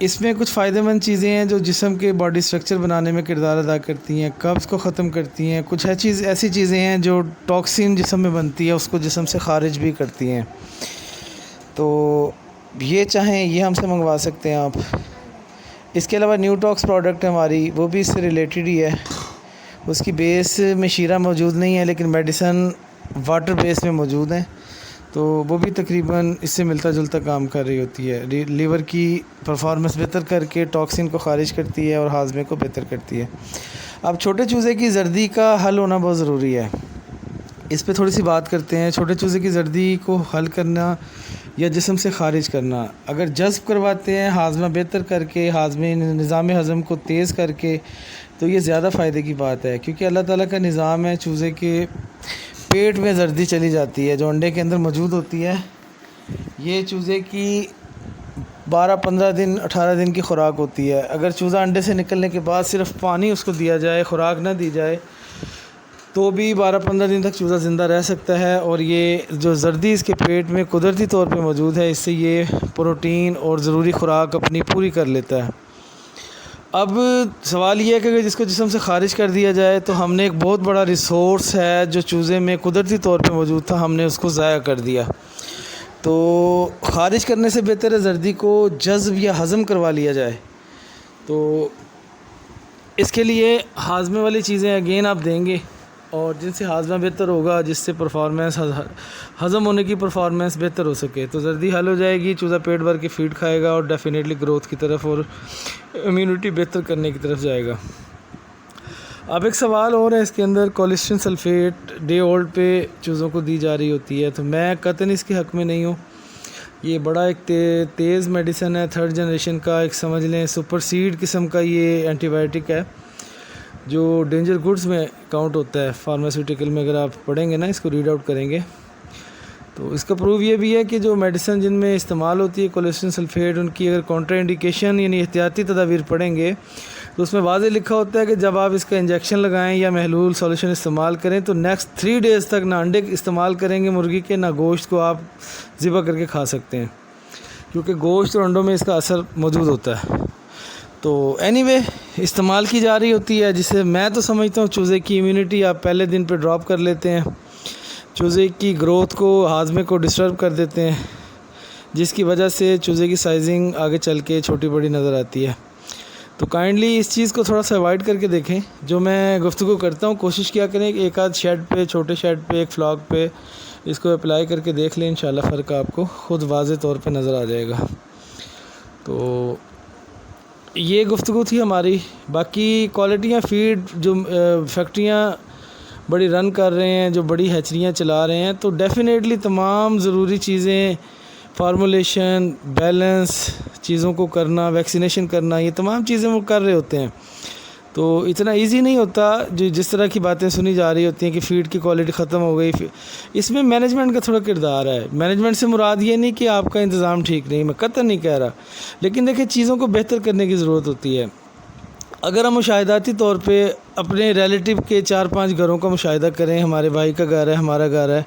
اس میں کچھ فائدہ مند چیزیں ہیں جو جسم کے باڈی سٹرکچر بنانے میں کردار ادا کرتی ہیں، قبض کو ختم کرتی ہیں، کچھ ایسی چیزیں ہیں جو ٹاکسین جسم میں بنتی ہے اس کو جسم سے خارج بھی کرتی ہیں۔ تو یہ چاہیں یہ ہم سے منگوا سکتے ہیں آپ۔ اس کے علاوہ نیو ٹاکس پروڈکٹ ہماری وہ بھی اس سے ریلیٹڈ ہی ہے، اس کی بیس میں شیرہ موجود نہیں ہے لیکن میڈیسن واٹر بیس میں موجود ہیں، تو وہ بھی تقریباً اس سے ملتا جلتا کام کر رہی ہوتی ہے، لیور کی پرفارمنس بہتر کر کے ٹاکسین کو خارج کرتی ہے اور ہاضمے کو بہتر کرتی ہے۔ اب چھوٹے چوزے کی زردی کا حل ہونا بہت ضروری ہے، اس پہ تھوڑی سی بات کرتے ہیں۔ چھوٹے چوزے کی زردی کو حل کرنا یا جسم سے خارج کرنا، اگر جذب کرواتے ہیں ہاضمہ بہتر کر کے، نظام ہضم کو تیز کر کے، تو یہ زیادہ فائدے کی بات ہے، کیونکہ اللہ تعالیٰ کا نظام ہے چوزے کے پیٹ میں زردی چلی جاتی ہے جو انڈے کے اندر موجود ہوتی ہے۔ یہ چوزے کی 12-15 دن 18 دن کی خوراک ہوتی ہے۔ اگر چوزہ انڈے سے نکلنے کے بعد صرف پانی اس کو دیا جائے، خوراک نہ دی جائے، تو بھی 12-15 دن تک چوزہ زندہ رہ سکتا ہے، اور یہ جو زردی اس کے پیٹ میں قدرتی طور پہ موجود ہے، اس سے یہ پروٹین اور ضروری خوراک اپنی پوری کر لیتا ہے۔ اب سوال یہ ہے کہ اگر جس کو جسم سے خارج کر دیا جائے تو ہم نے ایک بہت بڑا ریسورس ہے جو چوزے میں قدرتی طور پہ موجود تھا، ہم نے اس کو ضائع کر دیا۔ تو خارج کرنے سے بہتر ہے زردی کو جذب یا ہضم کروا لیا جائے۔ تو اس کے لیے ہاضمے والی چیزیں اگین آپ دیں گے، اور جن سے ہاضمہ بہتر ہوگا، جس سے پرفارمنس ہضم ہونے کی پرفارمنس بہتر ہو سکے، تو زردی حل ہو جائے گی، چوزہ پیٹ بھر کے فیڈ کھائے گا اور ڈیفینیٹلی گروتھ کی طرف اور امیونٹی بہتر کرنے کی طرف جائے گا۔ اب ایک سوال اور ہے اس کے اندر، کولیسٹرین سلفیٹ ڈے اولڈ پہ چوزوں کو دی جا رہی ہوتی ہے، تو میں قطعاً اس کے حق میں نہیں ہوں۔ یہ بڑا ایک تیز میڈیسن ہے، 3rd جنریشن کا، ایک سمجھ لیں سپر سیڈ قسم کا یہ اینٹی بائیوٹک ہے جو ڈینجر گڈز میں کاؤنٹ ہوتا ہے فارماسیوٹیکل میں۔ اگر آپ پڑھیں گے نا، اس کو ریڈ آؤٹ کریں گے، تو اس کا پروف یہ بھی ہے کہ جو میڈیسن جن میں استعمال ہوتی ہے کولیسٹرین سلفیٹ، ان کی اگر کانٹرا انڈیکیشن یعنی احتیاطی تدابیر پڑھیں گے تو اس میں واضح لکھا ہوتا ہے کہ جب آپ اس کا انجیکشن لگائیں یا محلول سولوشن استعمال کریں تو نیکسٹ 3 ڈیز تک نہ انڈے استعمال کریں گے مرغی کے، نہ گوشت کو آپ ذبح کر کے کھا سکتے ہیں، کیونکہ گوشت اور انڈوں میں اس کا اثر موجود ہوتا ہے۔ تو اینی وے استعمال کی جا رہی ہوتی ہے، جسے میں تو سمجھتا ہوں چوزے کی امیونٹی آپ پہلے دن پہ ڈراپ کر لیتے ہیں، چوزے کی گروتھ کو، ہاضمے کو ڈسٹرب کر دیتے ہیں، جس کی وجہ سے چوزے کی سائزنگ آگے چل کے چھوٹی بڑی نظر آتی ہے۔ تو کائنڈلی اس چیز کو تھوڑا سا اوائڈ کر کے دیکھیں، جو میں گفتگو کرتا ہوں کوشش کیا کریں کہ ایک آدھ شیڈ پہ، چھوٹے شیڈ پہ، ایک فلاک پہ اس کو اپلائی کر کے دیکھ لیں، انشاءاللہ فرق آپ کو خود واضح طور پہ نظر آ جائے گا۔ تو یہ گفتگو تھی ہماری۔ باقی کوالٹیاں فیڈ جو فیکٹریاں بڑی رن کر رہے ہیں، جو بڑی ہیچریاں چلا رہے ہیں، تو ڈیفینیٹلی تمام ضروری چیزیں، فارمولیشن، بیلنس چیزوں کو کرنا، ویکسینیشن کرنا، یہ تمام چیزیں وہ کر رہے ہوتے ہیں۔ تو اتنا ایزی نہیں ہوتا جو جس طرح کی باتیں سنی جا رہی ہوتی ہیں کہ فیڈ کی کوالٹی ختم ہو گئی۔ اس میں مینجمنٹ کا تھوڑا کردار ہے۔ مینجمنٹ سے مراد یہ نہیں کہ آپ کا انتظام ٹھیک نہیں، میں قطعاً نہیں کہہ رہا، لیکن دیکھیں چیزوں کو بہتر کرنے کی ضرورت ہوتی ہے۔ اگر ہم مشاہداتی طور پہ اپنے ریلیٹیو کے 4-5 گھروں کا مشاہدہ کریں، ہمارے بھائی کا گھر ہے، ہمارا گھر ہے،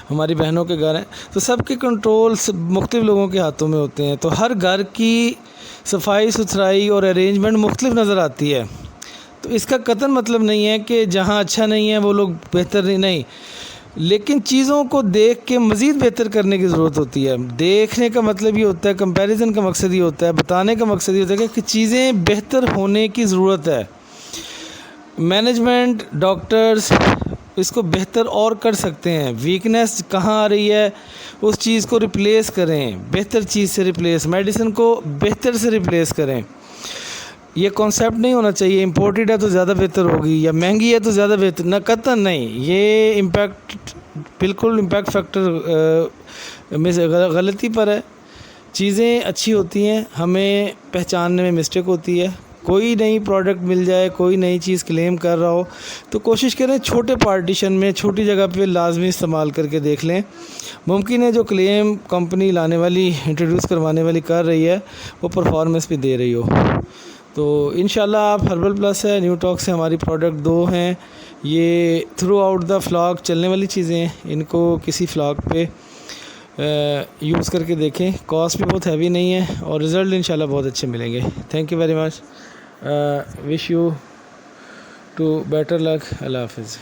ہماری بہنوں کے گھر ہیں، تو سب کے کنٹرول مختلف لوگوں کے ہاتھوں میں ہوتے ہیں، تو ہر گھر کی صفائی ستھرائی اور ارینجمنٹ مختلف نظر آتی ہے۔ تو اس کا قطعاً مطلب نہیں ہے کہ جہاں اچھا نہیں ہے وہ لوگ بہتر نہیں، لیکن چیزوں کو دیکھ کے مزید بہتر کرنے کی ضرورت ہوتی ہے۔ دیکھنے کا مطلب یہ ہوتا ہے، کمپیریزن کا مقصد یہ ہوتا ہے، بتانے کا مقصد یہ ہوتا ہے کہ چیزیں بہتر ہونے کی ضرورت ہے۔ مینجمنٹ، ڈاکٹرز اس کو بہتر اور کر سکتے ہیں۔ ویکنیس کہاں آ رہی ہے اس چیز کو ریپلیس کریں، بہتر چیز سے ریپلیس، میڈیسن کو بہتر سے ریپلیس کریں۔ یہ کانسیپٹ نہیں ہونا چاہیے امپورٹڈ ہے تو زیادہ بہتر ہوگی یا مہنگی ہے تو زیادہ بہتر، نہ قطعاً نہیں۔ یہ امپیکٹ بالکل امپیکٹ فیکٹر میں سے غلطی پر ہے۔ چیزیں اچھی ہوتی ہیں، ہمیں پہچاننے میں مسٹیک ہوتی ہے۔ کوئی نئی پروڈکٹ مل جائے، کوئی نئی چیز کلیم کر رہا ہو تو کوشش کریں چھوٹے پارٹیشن میں، چھوٹی جگہ پہ لازمی استعمال کر کے دیکھ لیں۔ ممکن ہے جو کلیم کمپنی لانے والی، انٹروڈیوس کروانے والی کر رہی ہے وہ پرفارمنس بھی دے رہی ہو۔ تو انشاءاللہ آپ ہربل پلس ہے، نیو ٹاکس سے ہماری پروڈکٹ 2 ہیں، یہ تھرو آؤٹ دا فلاک چلنے والی چیزیں ہیں، ان کو کسی فلاک پہ یوز کر کے دیکھیں، کاسٹ بھی بہت ہیوی نہیں ہے اور رزلٹ انشاءاللہ بہت اچھے ملیں گے. Thank you very much. Wish you to better luck. Allah حافظ.